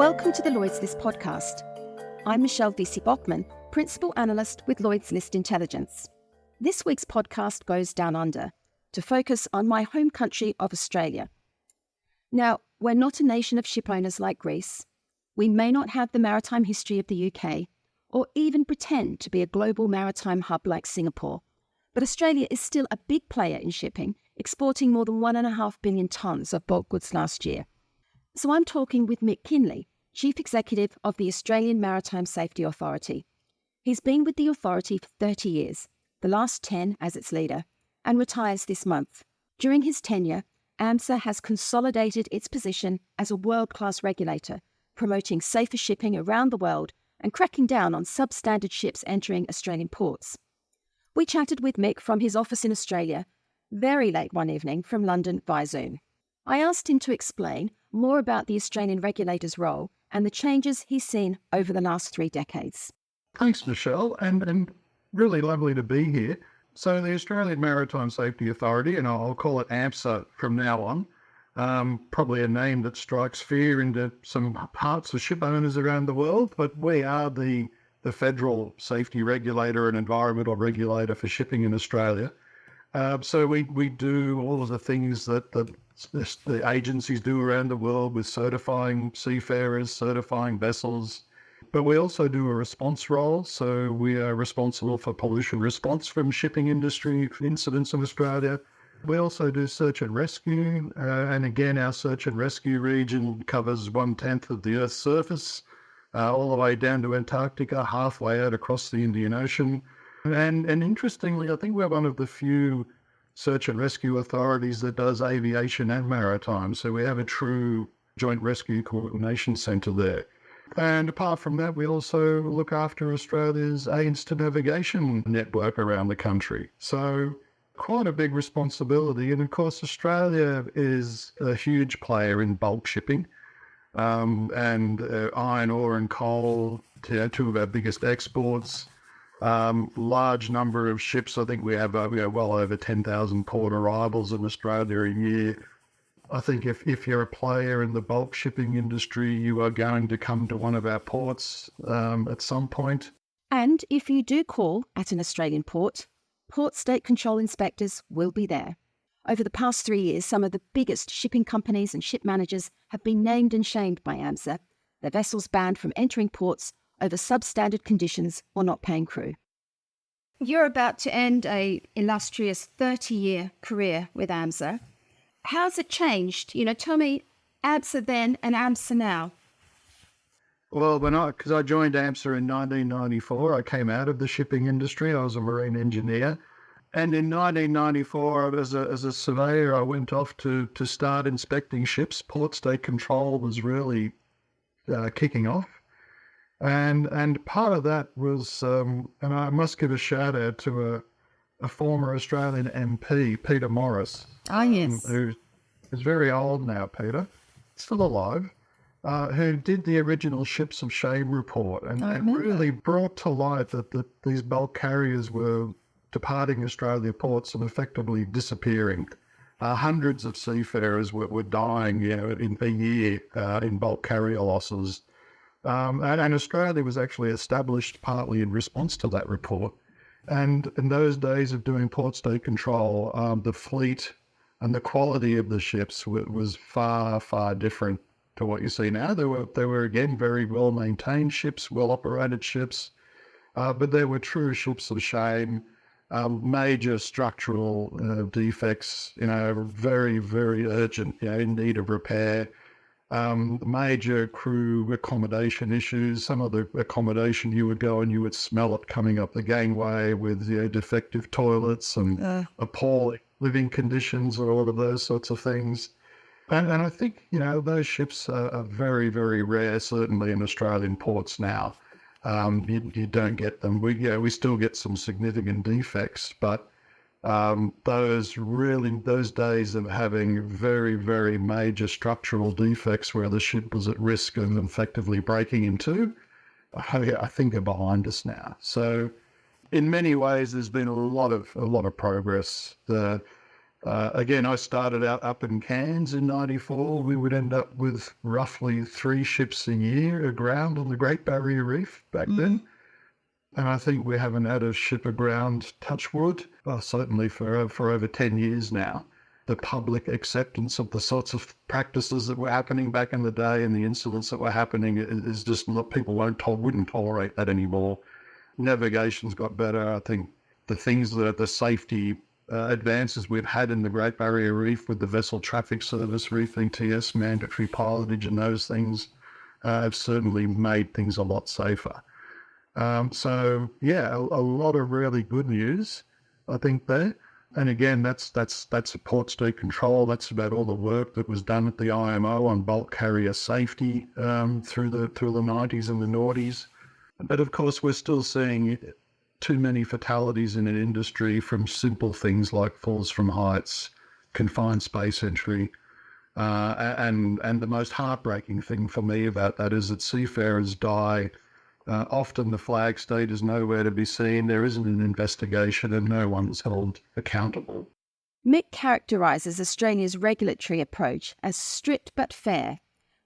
Welcome to the Lloyd's List podcast. I'm Michelle Wiese Bockmann, Principal Analyst with Lloyd's List Intelligence. This week's podcast goes down under to focus on my home country of Australia. Now, we're not a nation of ship owners like Greece. We may not have the maritime history of the UK, or even pretend to be a global maritime hub like Singapore. But Australia is still a big player in shipping, exporting more than 1.5 billion tonnes of bulk goods last year. So I'm talking with Mick Kinley, Chief Executive of the Australian Maritime Safety Authority. He's been with the authority for 30 years, the last 10 as its leader, and retires this month. During his tenure, AMSA has consolidated its position as a world-class regulator, promoting safer shipping around the world and cracking down on substandard ships entering Australian ports. We chatted with Mick from his office in Australia, very late one evening from London via Zoom. I asked him to explain more about the Australian regulator's role and the changes he's seen over the last 3 decades. Thanks, Michelle, and really lovely to be here. So the Australian Maritime Safety Authority, and I'll call it AMSA from now on, probably a name that strikes fear into some parts of ship owners around the world, but we are the federal safety regulator and environmental regulator for shipping in Australia. So we do all of the things that the agencies do around the world with certifying seafarers, certifying vessels. But we also do a response role. So we are responsible for pollution response from shipping industry incidents in Australia. We also do search and rescue. And again, our search and rescue region covers 1/10 of the Earth's surface, all the way down to Antarctica, halfway out across the Indian Ocean. And interestingly, I think we're one of the few search and rescue authorities that does aviation and maritime. So we have a true joint rescue coordination centre there. And apart from that, we also look after Australia's aids to navigation network around the country. So quite a big responsibility. And of course, Australia is a huge player in bulk shipping. And iron ore and coal, two of our biggest exports. Large number of ships. I think we have well over 10,000 port arrivals in Australia a year. I think if you're a player in the bulk shipping industry, you are going to come to one of our ports at some point. And if you do call at an Australian port, port state control inspectors will be there. Over the past 3 years, some of the biggest shipping companies and ship managers have been named and shamed by AMSA, their vessels banned from entering ports over substandard conditions or not paying crew. You're about to end an illustrious 30-year career with AMSA. How's it changed? Tell me AMSA then and AMSA now. Well, because I joined AMSA in 1994, I came out of the shipping industry. I was a marine engineer. And in 1994, as a surveyor, I went off to start inspecting ships. Port state control was really kicking off. And part of that was, and I must give a shout out to a former Australian MP, Peter Morris. Oh, yes. Who is very old now, Peter, still alive, who did the original Ships of Shame report and really brought to light that these bulk carriers were departing Australia ports and effectively disappearing. Hundreds of seafarers were dying, in a year in bulk carrier losses. And Australia was actually established partly in response to that report. And in those days of doing port state control, the fleet and the quality of the ships was far, far different to what you see now. They were again, very well-maintained ships, well-operated ships, but they were true ships of shame, major structural defects, very, very urgent, in need of repair. Major crew accommodation issues. Some of the accommodation, you would go and you would smell it coming up the gangway with defective toilets and appalling living conditions and all of those sorts of things. And I think, those ships are very, very rare, certainly in Australian ports now. You don't get them. We still get some significant defects, but those days of having very, very major structural defects where the ship was at risk of effectively breaking in two, I think are behind us now. So in many ways, there's been a lot of progress. Again, I started out up in Cairns in '94. We would end up with roughly 3 ships a year aground on the Great Barrier Reef back then. And I think we haven't had a ship aground, touch wood, certainly for over 10 years now. The public acceptance of the sorts of practices that were happening back in the day and the incidents that were happening is just not, people wouldn't tolerate that anymore. Navigation's got better. I think the things that the safety advances we've had in the Great Barrier Reef with the Vessel Traffic Service, reefing TS, mandatory pilotage and those things have certainly made things a lot safer. So yeah, a lot of really good news, I think there. And again, that's a port state control. That's about all the work that was done at the IMO on bulk carrier safety through the 90s and the noughties. But of course, we're still seeing too many fatalities in an industry from simple things like falls from heights, confined space entry. And the most heartbreaking thing for me about that is that seafarers die. Often the flag state is nowhere to be seen. There isn't an investigation and no one is held accountable. Mick characterises Australia's regulatory approach as strict but fair,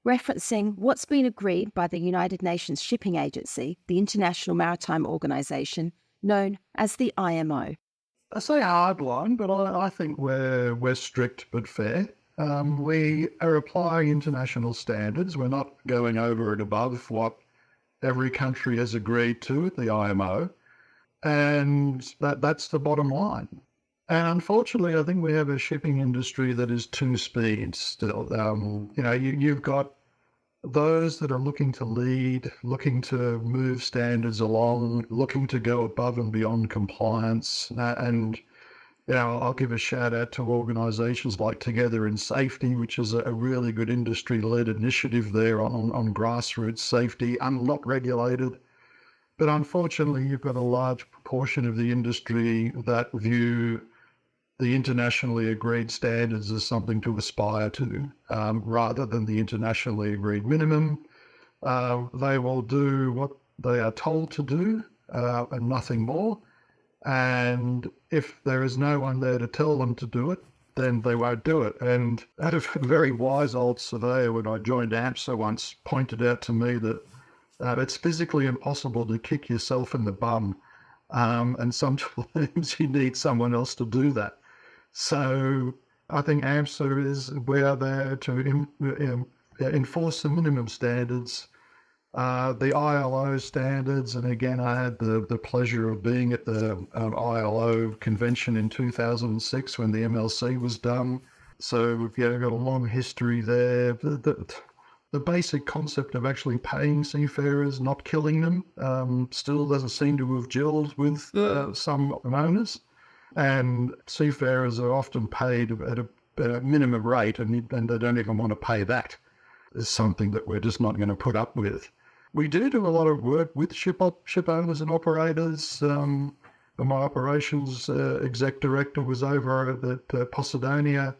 referencing what's been agreed by the United Nations Shipping Agency, the International Maritime Organization, known as the IMO. I say hard line, but I think we're strict but fair. We are applying international standards. We're not going over and above what every country has agreed to at the IMO, and that's the bottom line. And unfortunately, I think we have a shipping industry that is two speeds still. You've got those that are looking to lead, looking to move standards along, looking to go above and beyond compliance. And I'll give a shout out to organisations like Together in Safety, which is a really good industry-led initiative there on grassroots safety, not regulated. But unfortunately, you've got a large proportion of the industry that view the internationally agreed standards as something to aspire to, rather than the internationally agreed minimum. They will do what they are told to do and nothing more. And if there is no one there to tell them to do it, then they won't do it. And a very wise old surveyor, when I joined AMSA once, pointed out to me that it's physically impossible to kick yourself in the bum. And sometimes you need someone else to do that. So I think AMSA we are there to enforce the minimum standards, the ILO standards. And again, I had the pleasure of being at the ILO convention in 2006 when the MLC was done. So we've got a long history there. The basic concept of actually paying seafarers, not killing them, still doesn't seem to have gelled with some owners. And seafarers are often paid at a minimum rate, and they don't even want to pay that. It's something that we're just not going to put up with. We do a lot of work with ship owners and operators. My operations exec director was over at Posidonia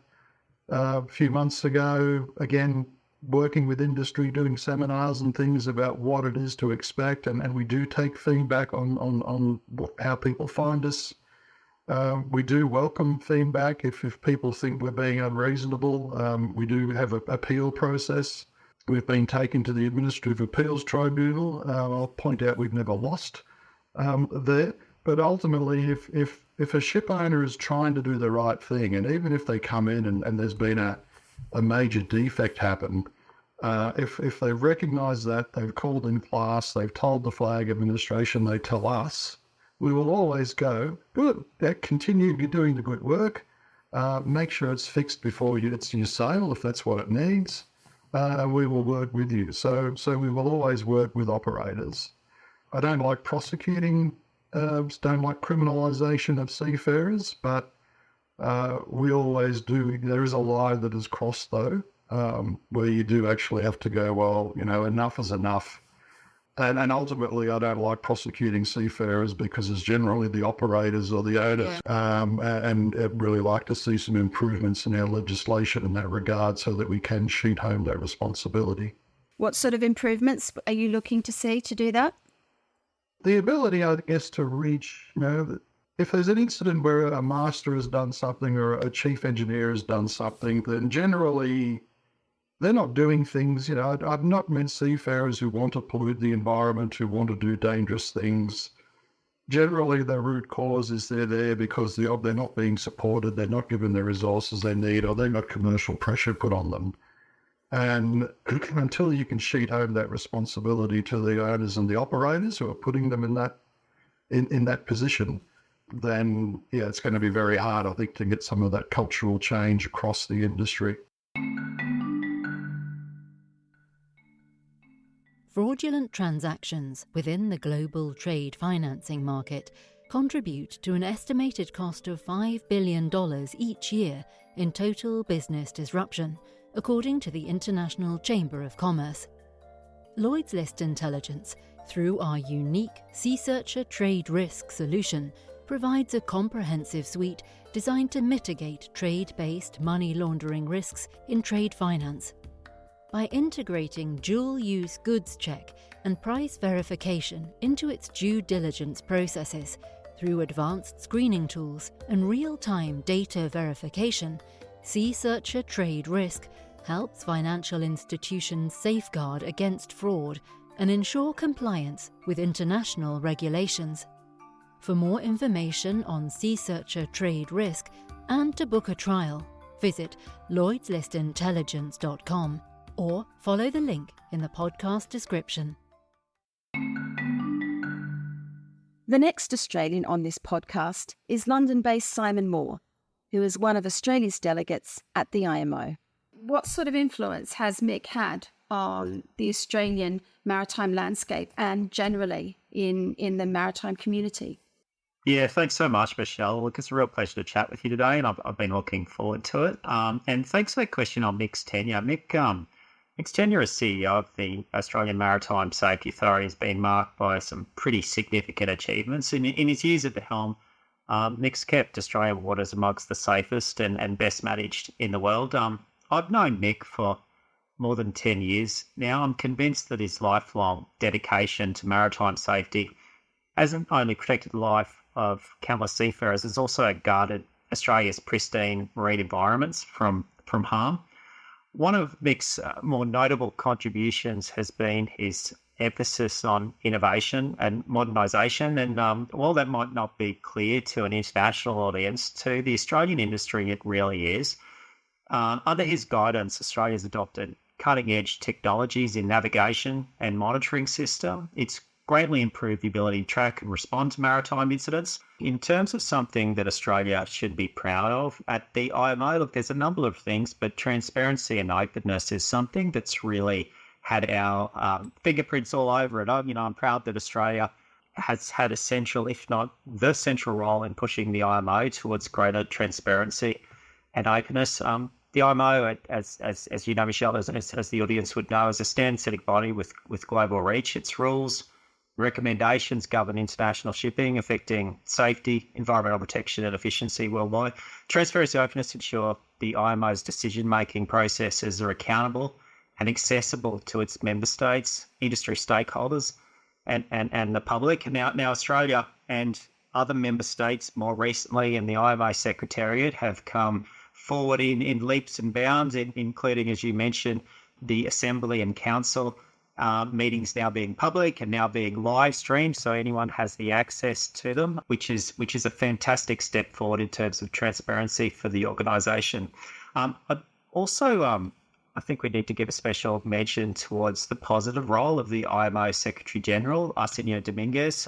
a few months ago, again, working with industry, doing seminars and things about what it is to expect. And we do take feedback on how people find us. We do welcome feedback if people think we're being unreasonable. We do have an appeal process. We've been taken to the Administrative Appeals Tribunal. I'll point out we've never lost there. But ultimately, if a ship owner is trying to do the right thing, and even if they come in and there's been a major defect happen, if they recognise that, they've called in class, they've told the Flag Administration, they tell us, we will always go, good, continue doing the good work, make sure it's fixed before it's your sale, if that's what it needs, and we will work with you. So we will always work with operators. I don't like prosecuting, don't like criminalisation of seafarers, but we always do. There is a line that is crossed, though, where you do actually have to go, well, enough is enough. And ultimately, I don't like prosecuting seafarers because it's generally the operators or the owners. And I'd really like to see some improvements in our legislation in that regard so that we can shoot home that responsibility. What sort of improvements are you looking to see to do that? The ability, I guess, to reach, if there's an incident where a master has done something or a chief engineer has done something, then generally they're not doing things, I've not met seafarers who want to pollute the environment, who want to do dangerous things. Generally, the root cause is they're there because they're not being supported, they're not given the resources they need, or they've got commercial pressure put on them. And until you can sheet home that responsibility to the owners and the operators who are putting them in that position, then it's going to be very hard, I think, to get some of that cultural change across the industry. Fraudulent transactions within the global trade financing market contribute to an estimated cost of $5 billion each year in total business disruption, according to the International Chamber of Commerce. Lloyd's List Intelligence, through our unique SeaSearcher Trade Risk solution, provides a comprehensive suite designed to mitigate trade-based money laundering risks in trade finance. By integrating dual-use goods check and price verification into its due diligence processes through advanced screening tools and real-time data verification, SeaSearcher Trade Risk helps financial institutions safeguard against fraud and ensure compliance with international regulations. For more information on SeaSearcher Trade Risk and to book a trial, visit lloydslistintelligence.com or follow the link in the podcast description. The next Australian on this podcast is London-based Simon Moore, who is one of Australia's delegates at the IMO. What sort of influence has Mick had on the Australian maritime landscape and generally in the maritime community? Yeah, thanks so much, Michelle. Look, it's a real pleasure to chat with you today, and I've been looking forward to it. And thanks for that question on Mick's tenure. Mick's tenure as CEO of the Australian Maritime Safety Authority has been marked by some pretty significant achievements. In his years at the helm, Mick's kept Australian waters amongst the safest and best managed in the world. I've known Mick for more than 10 years now. I'm convinced that his lifelong dedication to maritime safety hasn't only protected the life of countless seafarers, it's also guarded Australia's pristine marine environments from harm. One of Mick's more notable contributions has been his emphasis on innovation and modernisation. And while that might not be clear to an international audience, to the Australian industry it really is. Under his guidance, Australia's adopted cutting-edge technologies in navigation and monitoring system. It's greatly improved the ability to track and respond to maritime incidents. In terms of something that Australia should be proud of at the IMO, look, there's a number of things, but transparency and openness is something that's really had our fingerprints all over it. I'm proud that Australia has had a central, if not the central role in pushing the IMO towards greater transparency and openness. The IMO, as you know, Michelle, as the audience would know, is a standard-setting body with global reach. Its rules, recommendations govern international shipping, affecting safety, environmental protection and efficiency worldwide. Transparency and openness ensure the IMO's decision-making processes are accountable and accessible to its member states, industry stakeholders, and the public. Now Australia and other member states more recently in the IMO Secretariat have come forward in leaps and bounds, including, as you mentioned, the Assembly and Council meetings now being public and now being live streamed, so anyone has the access to them, which is a fantastic step forward in terms of transparency for the organisation. I think we need to give a special mention towards the positive role of the IMO Secretary General, Arsenio Dominguez,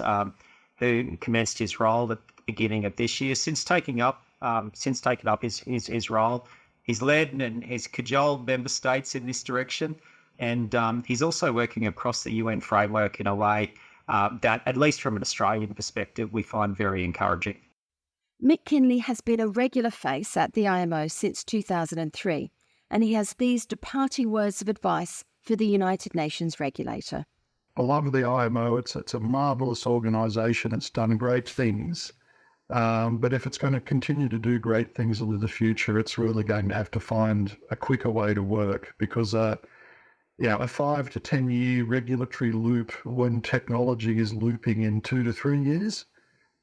who commenced his role at the beginning of this year. Since taking up his role, he's led and he's cajoled member states in this direction. And he's also working across the UN framework in a way that, at least from an Australian perspective, we find very encouraging. Mick Kinley has been a regular face at the IMO since 2003, and he has these departing words of advice for the United Nations regulator. I love the IMO. It's a marvellous organisation. It's done great things. But if it's going to continue to do great things into the future, it's really going to have to find a quicker way to work, because a 5 to 10 year regulatory loop when technology is looping in 2 to 3 years,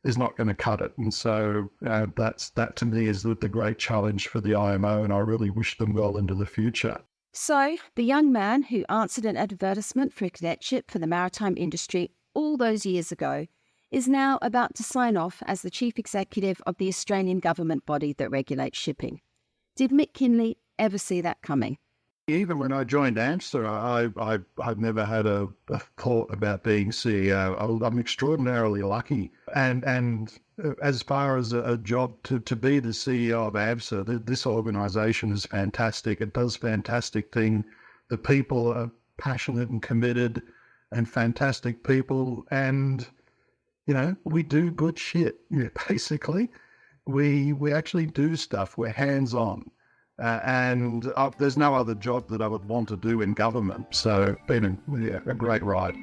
is not going to cut it. And so that to me is the great challenge for the IMO, and I really wish them well into the future. So, the young man who answered an advertisement for a cadetship for the maritime industry all those years ago is now about to sign off as the chief executive of the Australian government body that regulates shipping. Did Mick Kinley ever see that coming? Even when I joined AMSA, I've never had a thought about being CEO. I'm extraordinarily lucky. And as far as a job to be the CEO of AMSA, this organisation is fantastic. It does fantastic things. The people are passionate and committed and fantastic people. And, we do good shit, basically. We actually do stuff. We're hands-on. And there's no other job that I would want to do in government. So it's been a great ride.